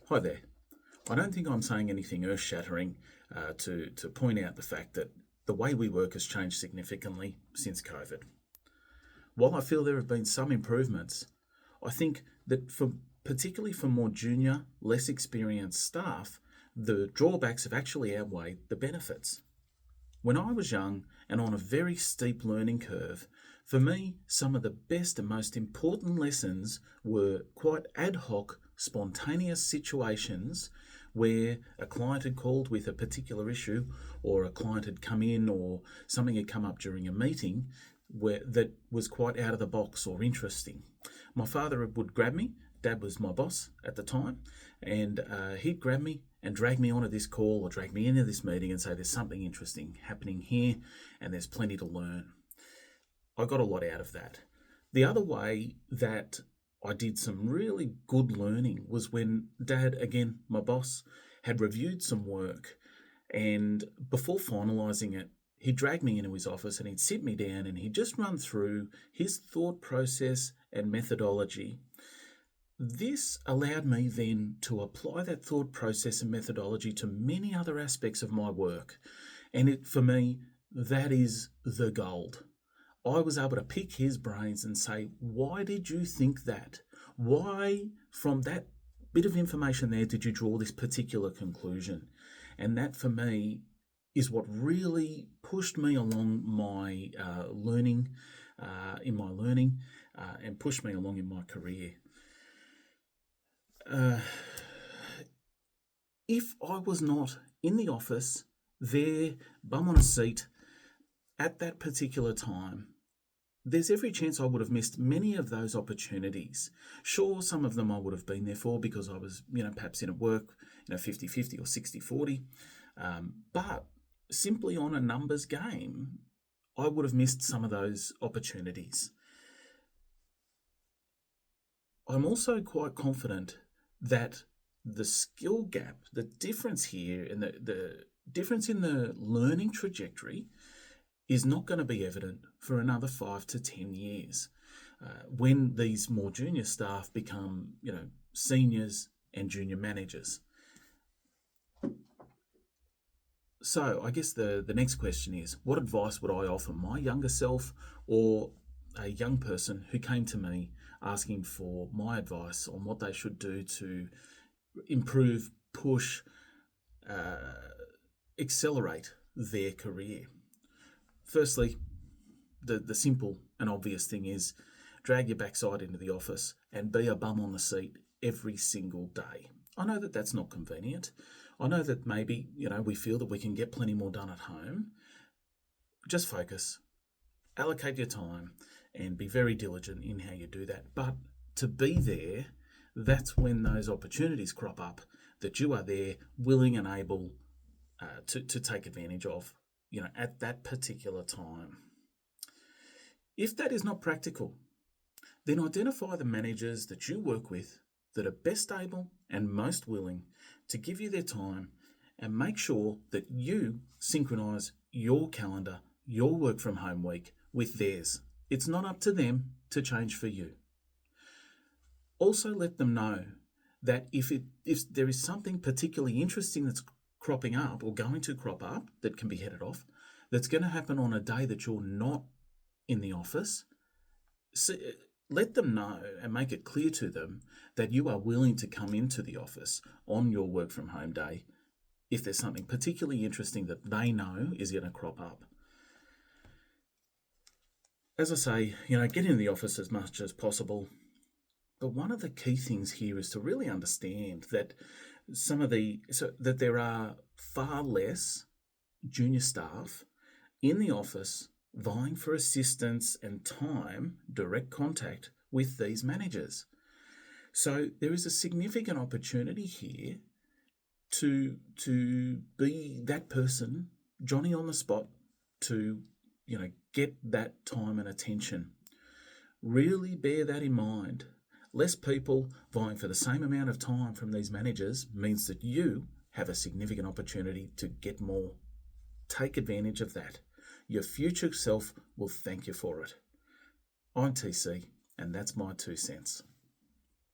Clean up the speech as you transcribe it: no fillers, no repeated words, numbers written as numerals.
Hi there. I don't think I'm saying anything earth-shattering to point out the fact that the way we work has changed significantly since COVID. While I feel there have been some improvements, I think that particularly for more junior, less experienced staff, the drawbacks have actually outweighed the benefits. When I was young and on a very steep learning curve, for me, some of the best and most important lessons were quite ad hoc, spontaneous situations where a client had called with a particular issue, or a client had come in, or something had come up during a meeting that was quite out of the box or interesting. My father would grab me. Dad was my boss at the time, and he'd grab me and drag me onto this call or drag me into this meeting and say, there's something interesting happening here and there's plenty to learn. I got a lot out of that. The other way that I did some really good learning was when Dad, again, my boss, had reviewed some work, and before finalising it, he'd drag me into his office and he'd sit me down and he'd just run through his thought process and methodology. This allowed me then to apply that thought process and methodology to many other aspects of my work. And for me, that is the gold. I was able to pick his brains and say, why did you think that? Why, from that bit of information there, did you draw this particular conclusion? And that, for me, is what really pushed me along my learning, and pushed me along in my career. If I was not in the office, there, bum on a seat, at that particular time, there's every chance I would have missed many of those opportunities. Sure, some of them I would have been there for because I was, perhaps in at work, 50-50 or 60-40. But simply on a numbers game, I would have missed some of those opportunities. I'm also quite confident that the skill gap, the difference here, and the difference in the learning trajectory is not going to be evident for another 5 to 10 years when these more junior staff become, seniors and junior managers. So I guess the next question is, what advice would I offer my younger self or a young person who came to me asking for my advice on what they should do to improve, push, accelerate their career? Firstly, the simple and obvious thing is drag your backside into the office and be a bum on the seat every single day. I know that that's not convenient. I know that maybe, we feel that we can get plenty more done at home. Just focus, allocate your time, and be very diligent in how you do that. But to be there, that's when those opportunities crop up that you are there, willing and able to take advantage of, at that particular time. If that is not practical, then identify the managers that you work with that are best able and most willing to give you their time, and make sure that you synchronise your calendar, your work from home week with theirs. It's not up to them to change for you. Also let them know that if there is something particularly interesting that's cropping up or going to crop up that can be headed off, that's going to happen on a day that you're not in the office, let them know and make it clear to them that you are willing to come into the office on your work from home day if there's something particularly interesting that they know is going to crop up. As I say, get into the office as much as possible. But one of the key things here is to really understand that that there are far less junior staff in the office vying for assistance and time, direct contact with these managers. So there is a significant opportunity here to be that person, Johnny on the spot, to get that time and attention. Really bear that in mind. Less people vying for the same amount of time from these managers means that you have a significant opportunity to get more. Take advantage of that. Your future self will thank you for it. I'm TC, and that's my 2 cents.